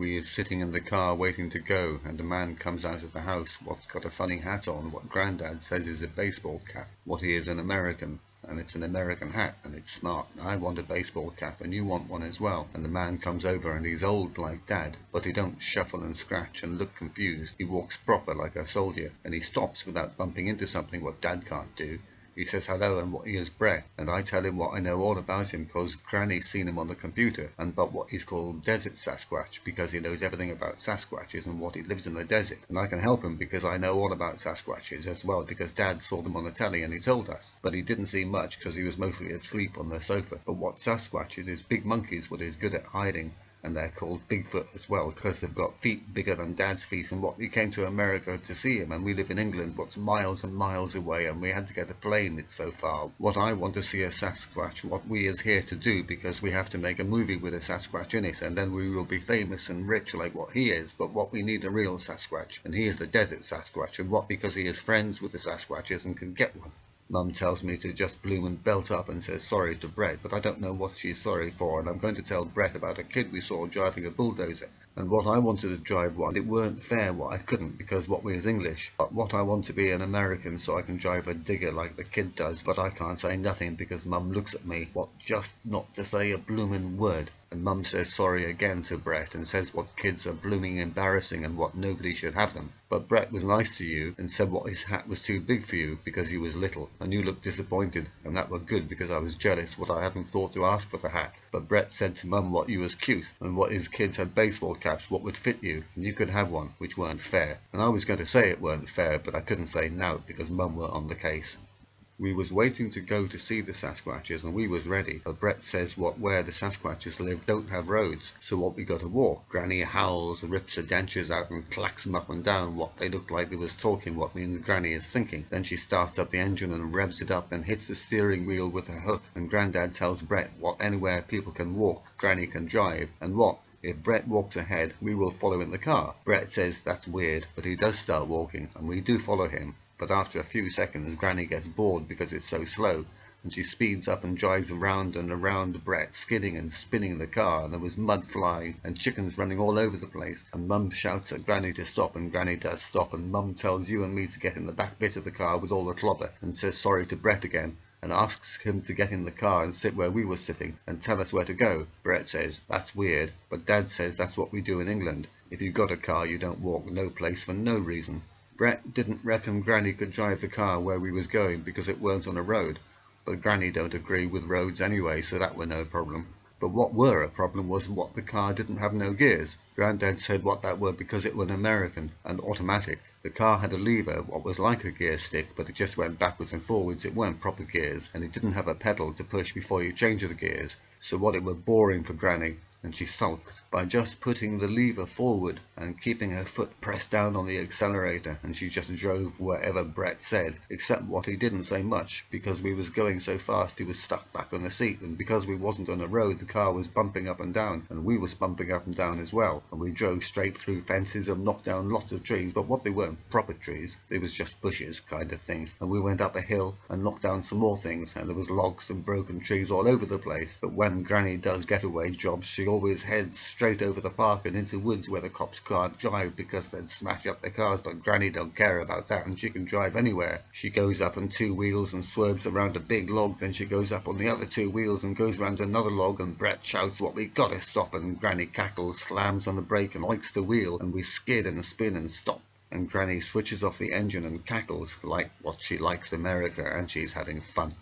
We is sitting in the car waiting to go, and a man comes out of the house what's got a funny hat on, what Grandad says is a baseball cap. What he is an American, and it's an American hat, and it's smart. I want a baseball cap, and you want one as well. And the man comes over, and he's old like Dad, but he don't shuffle and scratch and look confused. He walks proper like a soldier, and he stops without bumping into something what Dad can't do. He says hello and what he is Brett, and I tell him what I know all about him cause Granny's seen him on the computer, and but what he's called Desert Sasquatch because he knows everything about Sasquatches and what he lives in the desert, and I can help him because I know all about Sasquatches as well because Dad saw them on the telly and he told us, but he didn't see much because he was mostly asleep on the sofa. But what Sasquatches is big monkeys what is good at hiding, and they're called Bigfoot as well because they've got feet bigger than Dad's feet. And what we came to America to see him, and we live in England what's miles and miles away, and we had to get a plane, it's so far. What I want to see a Sasquatch, what we is here to do, because we have to make a movie with a Sasquatch in it, and then we will be famous and rich like what he is. But what we need a real Sasquatch, and he is the Desert Sasquatch, and what because he is friends with the Sasquatches and can get one. Mum tells me to just bloom and belt up and says sorry to Brett, but I don't know what she's sorry for, and I'm going to tell Brett about a kid we saw driving a bulldozer. And what I wanted to drive one, it weren't fair what I couldn't because what we is English. But what I want to be an American so I can drive a digger like the kid does, but I can't say nothing because Mum looks at me, what just not to say a bloomin' word. And Mum says sorry again to Brett and says what kids are blooming embarrassing and what nobody should have them. But Brett was nice to you and said what his hat was too big for you because he was little, and you looked disappointed, and that were good because I was jealous what I hadn't thought to ask for the hat. But Brett said to Mum what you was cute, and what his kids had baseball caps what would fit you, and you could have one, which weren't fair. And I was going to say it weren't fair, but I couldn't say no because Mum were on the case. We was waiting to go to see the Sasquatches, and we was ready, but Brett says what where the Sasquatches live don't have roads, so what we got to walk. Granny howls and rips her dentures out and clacks them up and down what they look like they was talking, what means Granny is thinking. Then she starts up the engine and revs it up and hits the steering wheel with her hook, and Grandad tells Brett what anywhere people can walk, Granny can drive, and what if Brett walks ahead, we will follow in the car. Brett says that's weird, but he does start walking, and we do follow him. But after a few seconds, Granny gets bored because it's so slow, and she speeds up and drives around and around Brett, skidding and spinning the car, and there was mud flying and chickens running all over the place. And Mum shouts at Granny to stop, and Granny does stop, and Mum tells you and me to get in the back bit of the car with all the clobber, and says sorry to Brett again, and asks him to get in the car and sit where we were sitting and tell us where to go. Brett says that's weird, but Dad says that's what we do in England. If you got a car, you don't walk no place for no reason. Brett didn't reckon Granny could drive the car where we was going because it weren't on a road, but Granny don't agree with roads anyway, so that were no problem. But what were a problem was what the car didn't have no gears. Grandad said what that were because it was an American and automatic. The car had a lever what was like a gear stick, but it just went backwards and forwards. It weren't proper gears, and it didn't have a pedal to push before you change the gears, so what it were boring for Granny, and she sulked by just putting the lever forward and keeping her foot pressed down on the accelerator, and she just drove wherever Brett said, except what he didn't say much because we was going so fast he was stuck back on the seat, and because we wasn't on a road the car was bumping up and down, and we was bumping up and down as well, and we drove straight through fences and knocked down lots of trees, but what they weren't proper trees, they was just bushes kind of things, and we went up a hill and knocked down some more things, and there was logs and broken trees all over the place. But when Granny does getaway jobs she always heads straight over the park and into woods where the cops can't drive because they'd smash up their cars, but Granny don't care about that, and she can drive anywhere. She goes up on two wheels and swerves around a big log, then she goes up on the other two wheels and goes round another log, and Brett shouts what we gotta stop, and Granny cackles, slams on the brake and oinks the wheel, and we skid and spin and stop, and Granny switches off the engine and cackles like what she likes America and she's having fun.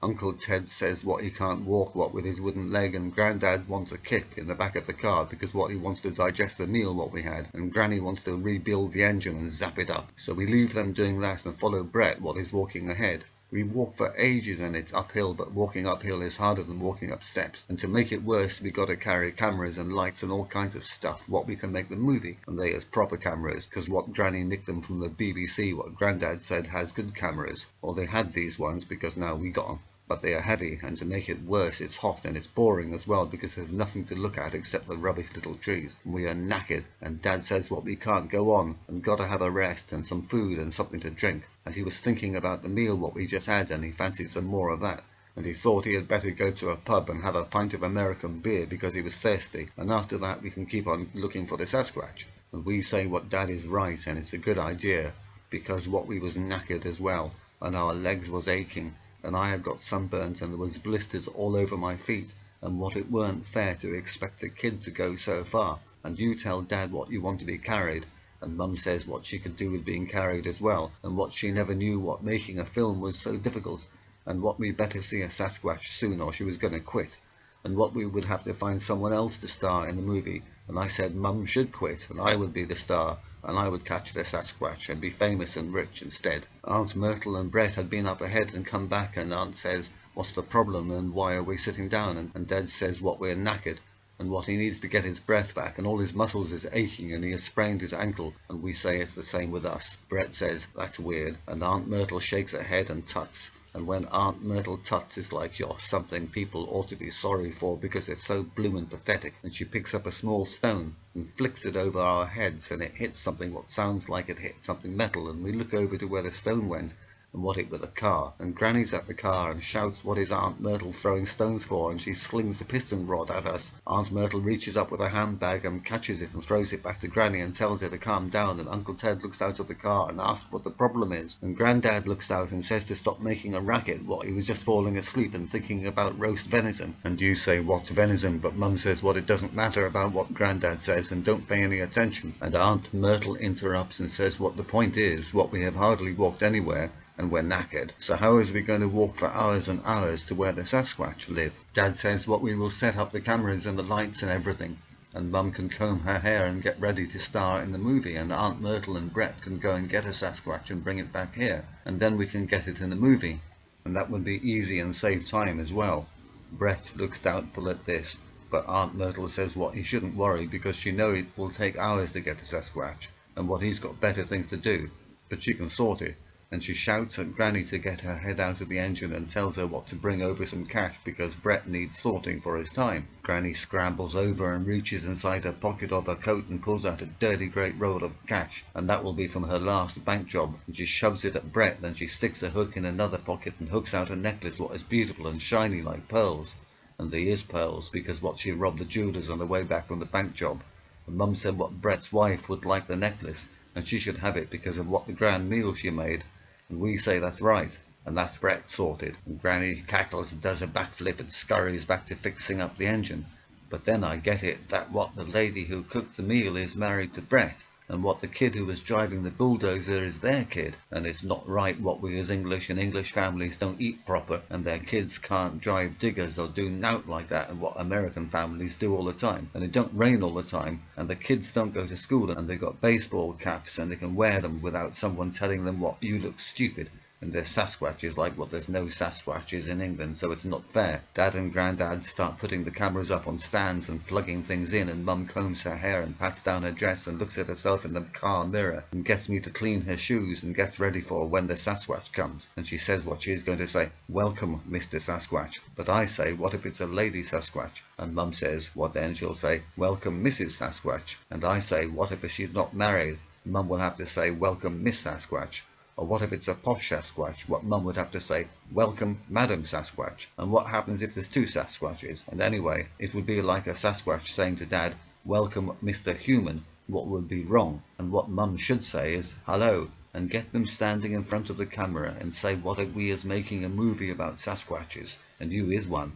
Uncle Ted says what he can't walk what with his wooden leg, and Grandad wants a kick in the back of the car because what he wants to digest the meal what we had, and Granny wants to rebuild the engine and zap it up. So we leave them doing that and follow Brett what is walking ahead. We walk for ages and it's uphill, but walking uphill is harder than walking up steps, and to make it worse we got to carry cameras and lights and all kinds of stuff what we can make the movie, and they is proper cameras because what Granny nicked them from the BBC what Grandad said has good cameras, or they had these ones because now we got them. But they are heavy, and to make it worse it's hot and it's boring as well because there's nothing to look at except the rubbish little trees. We are knackered, and Dad says what we can't go on and gotta have a rest and some food and something to drink, and he was thinking about the meal what we just had and he fancied some more of that. and he thought he had better go to a pub and have a pint of American beer because he was thirsty, and after that we can keep on looking for the Sasquatch. And we say what Dad is right, and it's a good idea, because what we was knackered as well, and our legs was aching, and I had got sunburns and there was blisters all over my feet, and what it weren't fair to expect a kid to go so far. And you tell Dad what you want to be carried, and Mum says what she could do with being carried as well, and what she never knew what making a film was so difficult, and what we'd better see a Sasquatch soon or she was going to quit, and what we would have to find someone else to star in the movie. And I said Mum should quit and I would be the star, and I would catch the Sasquatch and be famous and rich instead. Aunt Myrtle and Brett had been up ahead and come back, and Aunt says what's the problem and why are we sitting down, and Dad says what we're knackered and what he needs to get his breath back, and all his muscles is aching and he has sprained his ankle, and we say it's the same with us. Brett says that's weird, and Aunt Myrtle shakes her head and tuts. And when Aunt Myrtle tuts, it's like you're something people ought to be sorry for because it's so bloomin' pathetic. And she picks up a small stone and flicks it over our heads, and it hits something what sounds like it hit something metal, and we look over to where the stone went, and what it was a car. And Granny's at the car and shouts what is Aunt Myrtle throwing stones for, and she slings a piston rod at us. Aunt Myrtle reaches up with her handbag and catches it and throws it back to Granny and tells her to calm down, and Uncle Ted looks out of the car and asks what the problem is, and Grandad looks out and says to stop making a racket, what he was just falling asleep and thinking about roast venison. And you say what's venison, but Mum says what it doesn't matter about what Grandad says and don't pay any attention, and Aunt Myrtle interrupts and says what the point is, what we have hardly walked anywhere, and we're knackered, so how is we going to walk for hours and hours to where the Sasquatch live? Dad says what we will set up the cameras and the lights and everything, and Mum can comb her hair and get ready to star in the movie, and Aunt Myrtle and Brett can go and get a Sasquatch and bring it back here, and then we can get it in the movie, and that would be easy and save time as well. Brett looks doubtful at this, but Aunt Myrtle says what he shouldn't worry because she knows it will take hours to get the Sasquatch, and what he's got better things to do, but she can sort it. And she shouts at Granny to get her head out of the engine and tells her what to bring over some cash because Brett needs sorting for his time. Granny scrambles over and reaches inside her pocket of her coat and pulls out a dirty great roll of cash, and that will be from her last bank job, and she shoves it at Brett. Then she sticks a hook in another pocket and hooks out a necklace what is beautiful and shiny like pearls, and they is pearls because what she robbed the jewellers on the way back from the bank job. And Mum said what Brett's wife would like the necklace, and she should have it because of what the grand meal she made. And we say that's right, and that's Brett sorted. And Granny cackles and does a backflip and scurries back to fixing up the engine. But then I get it that what the lady who cooked the meal is married to Brett, and what the kid who was driving the bulldozer is their kid, and it's not right what we as English and English families don't eat proper, and their kids can't drive diggers or do nowt like that, and what American families do all the time, and it don't rain all the time, and the kids don't go to school, and they got baseball caps and they can wear them without someone telling them what you look stupid. And there's Sasquatches like what there's no Sasquatches in England, so it's not fair. Dad and Grandad start putting the cameras up on stands and plugging things in, and Mum combs her hair and pats down her dress and looks at herself in the car mirror and gets me to clean her shoes and gets ready for when the Sasquatch comes. And she says what she is going to say, "Welcome, Mr. Sasquatch." But I say, what if it's a lady Sasquatch? And Mum says, what then? She'll say, "Welcome, Mrs. Sasquatch." And I say, what if she's not married? Mum will have to say, "Welcome, Miss Sasquatch." Or what if it's a posh Sasquatch? What Mum would have to say, "Welcome, Madam Sasquatch." And what happens if there's two Sasquatches? And anyway, it would be like a Sasquatch saying to Dad, "Welcome, Mr. Human." What would be wrong? And what Mum should say is, "Hello," and get them standing in front of the camera and say what if we is making a movie about Sasquatches, and you is one.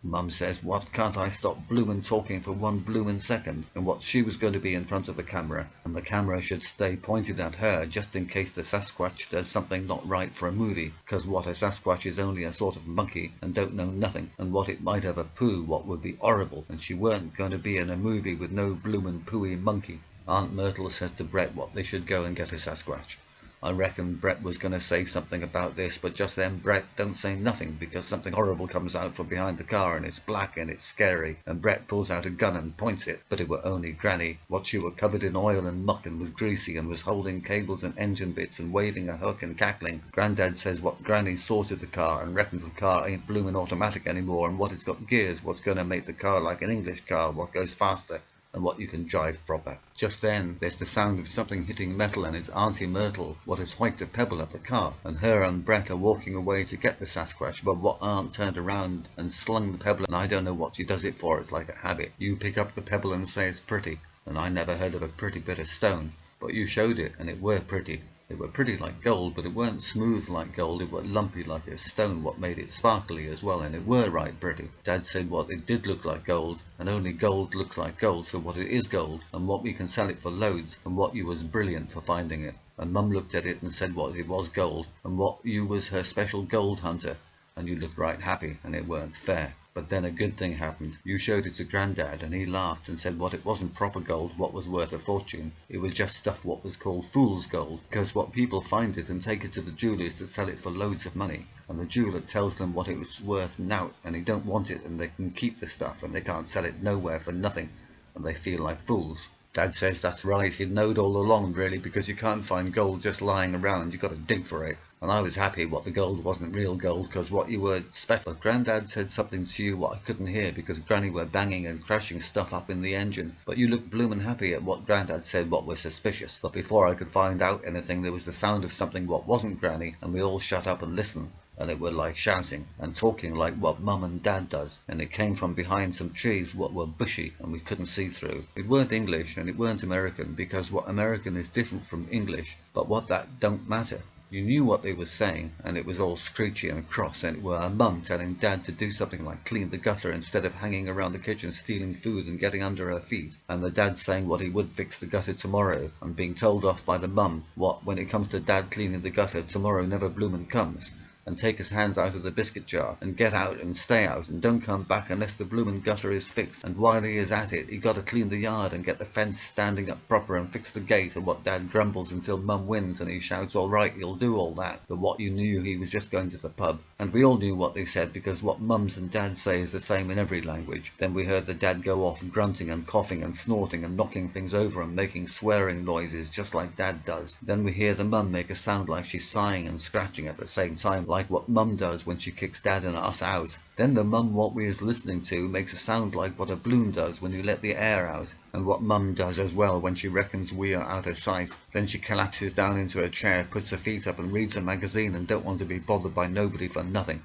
Mum says, what, can't I stop bloomin' talking for one bloomin' second? And what she was going to be in front of the camera, and the camera should stay pointed at her just in case the Sasquatch does something not right for a movie, 'cause what a Sasquatch is only a sort of monkey and don't know nothing, and what it might have a poo what would be horrible, and she weren't going to be in a movie with no bloomin' pooey monkey. Aunt Myrtle says to Brett what they should go and get a Sasquatch. I reckon Brett was going to say something about this, but just then Brett don't say nothing because something horrible comes out from behind the car, and it's black and it's scary, and Brett pulls out a gun and points it, but it were only Granny. What she were covered in oil and muck and was greasy and was holding cables and engine bits and waving a hook and cackling. Grandad says what Granny sorted the car and reckons the car ain't bloomin' automatic anymore, and what it's got gears, what's going to make the car like an English car what goes faster. and what you can drive proper. Just then there's the sound of something hitting metal, and it's Auntie Myrtle what has hiked a pebble at the car, and her and Brett are walking away to get the Sasquatch, but what aunt turned around and slung the pebble, and I don't know what she does it for. It's like a habit. You pick up the pebble and say it's pretty, and I never heard of a pretty bit of stone, but you showed it and it were pretty. It were pretty like gold, but it weren't smooth like gold, it were lumpy like a stone, what made it sparkly as well, and it were right pretty. Dad said what it did look like gold, and only gold looks like gold, so what it is gold, and what we can sell it for loads, and what you was brilliant for finding it. And Mum looked at it and said what it was gold, and what you was her special gold hunter, and you looked right happy, and it weren't fair. But then a good thing happened. You showed it to Grandad, and he laughed and said what it wasn't proper gold, what was worth a fortune. It was just stuff what was called fool's gold, because what people find it and take it to the jewellers to sell it for loads of money, and the jeweller tells them what it was worth now, and he don't want it, and they can keep the stuff, and they can't sell it nowhere for nothing, and they feel like fools. Dad says that's right, he'd knowed all along really, because you can't find gold just lying around, you got to dig for it. And I was happy what the gold wasn't real gold, because what you were special. But Grandad said something to you what I couldn't hear, because Granny were banging and crashing stuff up in the engine. But you looked bloomin' happy at what Grandad said what was suspicious. But before I could find out anything, there was the sound of something what wasn't Granny, and we all shut up and listened. And it were like shouting and talking like what Mum and Dad does, and it came from behind some trees what were bushy and we couldn't see through. It weren't English and it weren't American, because what American is different from English, but what that don't matter. You knew what they were saying, and it was all screechy and cross, and it were a Mum telling Dad to do something like clean the gutter instead of hanging around the kitchen stealing food and getting under her feet, and the Dad saying what he would fix the gutter tomorrow, and being told off by the Mum what when it comes to Dad cleaning the gutter tomorrow never bloomin' comes, and take his hands out of the biscuit jar, and get out and stay out, and don't come back unless the bloomin' gutter is fixed, and while he is at it, he got to clean the yard and get the fence standing up proper and fix the gate, and what Dad grumbles until Mum wins and he shouts all right, he'll do all that, but what you knew he was just going to the pub. And we all knew what they said, because what Mums and Dads say is the same in every language. Then we heard the Dad go off grunting and coughing and snorting and knocking things over and making swearing noises just like Dad does. Then we hear the Mum make a sound like she's sighing and scratching at the same time, like what Mum does when she kicks Dad and us out. Then the Mum what we is listening to makes a sound like what a balloon does when you let the air out, and what Mum does as well when she reckons we are out of sight. Then she collapses down into a chair, puts her feet up and reads a magazine and don't want to be bothered by nobody for nothing.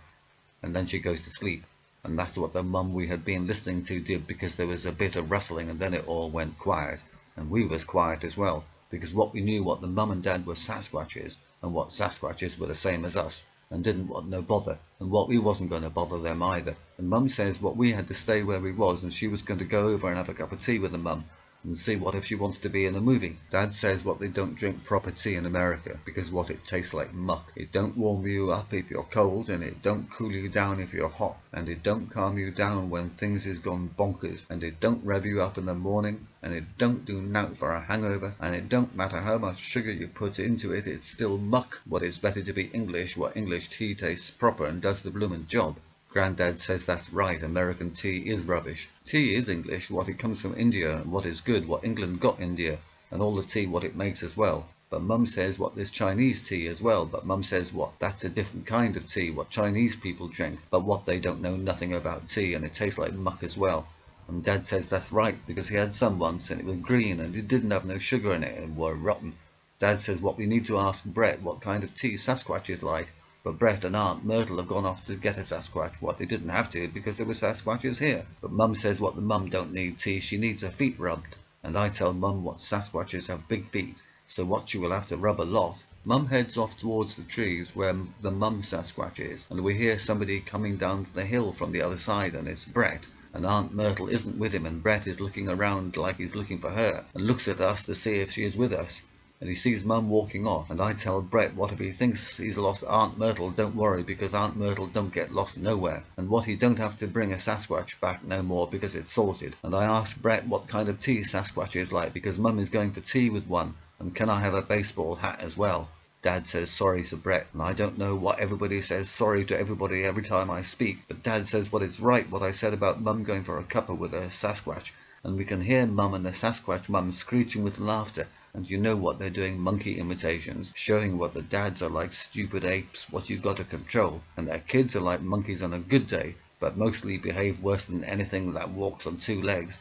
And then she goes to sleep. And that's what the Mum we had been listening to did, because there was a bit of rustling and then it all went quiet. And we was quiet as well, because what we knew what the Mum and Dad were Sasquatches, and what Sasquatches were the same as us, and didn't want no bother, and what we wasn't going to bother them either. And Mum says what we had to stay where we was, and she was going to go over and have a cup of tea with the Mum, and see what if she wanted to be in a movie. Dad says what they don't drink proper tea in America, because what it tastes like muck. It don't warm you up if you're cold, and it don't cool you down if you're hot, and it don't calm you down when things is gone bonkers, and it don't rev you up in the morning, and it don't do nowt for a hangover, and it don't matter how much sugar you put into it, it's still muck. What is better to be English, what English tea tastes proper and does the bloomin' job. Grandad says that's right, American tea is rubbish. Tea is English, what it comes from India, and what is good, what England got India, and all the tea what it makes as well. But Mum says what there's Chinese tea as well, but Mum says what that's a different kind of tea, what Chinese people drink, but what they don't know nothing about tea, and it tastes like muck as well. And Dad says that's right, because he had some once, and it was green, and it didn't have no sugar in it, and were rotten. Dad says what we need to ask Brett what kind of tea Sasquatch is like. But Brett and Aunt Myrtle have gone off to get a Sasquatch. What, they didn't have to, because there were Sasquatches here. But Mum says what the Mum don't need tea, she needs her feet rubbed. And I tell Mum what Sasquatches have big feet, so what she will have to rub a lot. Mum heads off towards the trees where the Mum Sasquatch is, and we hear somebody coming down the hill from the other side, and it's Brett. And Aunt Myrtle isn't with him, and Brett is looking around like he's looking for her, and looks at us to see if she is with us. And he sees Mum walking off, and I tell Brett what if he thinks he's lost Aunt Myrtle, don't worry, because Aunt Myrtle don't get lost nowhere, and what he don't have to bring a Sasquatch back no more because it's sorted. And I ask Brett what kind of tea Sasquatch is like, because Mum is going for tea with one, and can I have a baseball hat as well? Dad says sorry to Brett, and I don't know what everybody says sorry to everybody every time I speak, but Dad says what it's right what I said about Mum going for a cuppa with a Sasquatch, and we can hear Mum and the Sasquatch Mum screeching with laughter. And you know what they're doing, monkey imitations, showing what the dads are like stupid apes, what you got to control, and their kids are like monkeys on a good day, but mostly behave worse than anything that walks on two legs.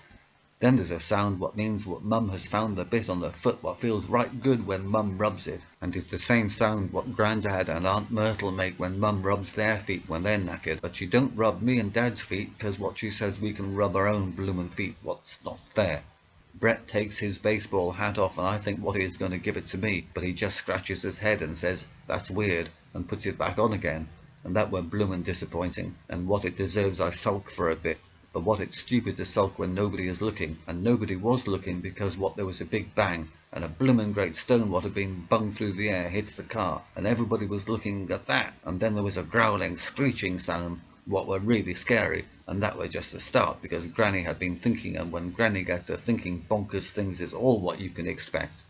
Then there's a sound what means what Mum has found the bit on the foot what feels right good when Mum rubs it, and it's the same sound what Grandad and Aunt Myrtle make when Mum rubs their feet when they're knackered. But she don't rub me and Dad's feet, 'cause what she says we can rub our own bloomin' feet, what's not fair. Brett takes his baseball hat off and I think what he is going to give it to me, but he just scratches his head and says, "That's weird," and puts it back on again, and that were bloomin' disappointing, and what it deserves I sulk for a bit. But what it's stupid to sulk when nobody is looking, and nobody was looking, because what there was a big bang, and a bloomin' great stone what had been bung through the air hits the car, and everybody was looking at that, and then there was a growling, screeching sound, what were really scary, and that were just the start, because Granny had been thinking, and when Granny gets to thinking, bonkers things is all what you can expect.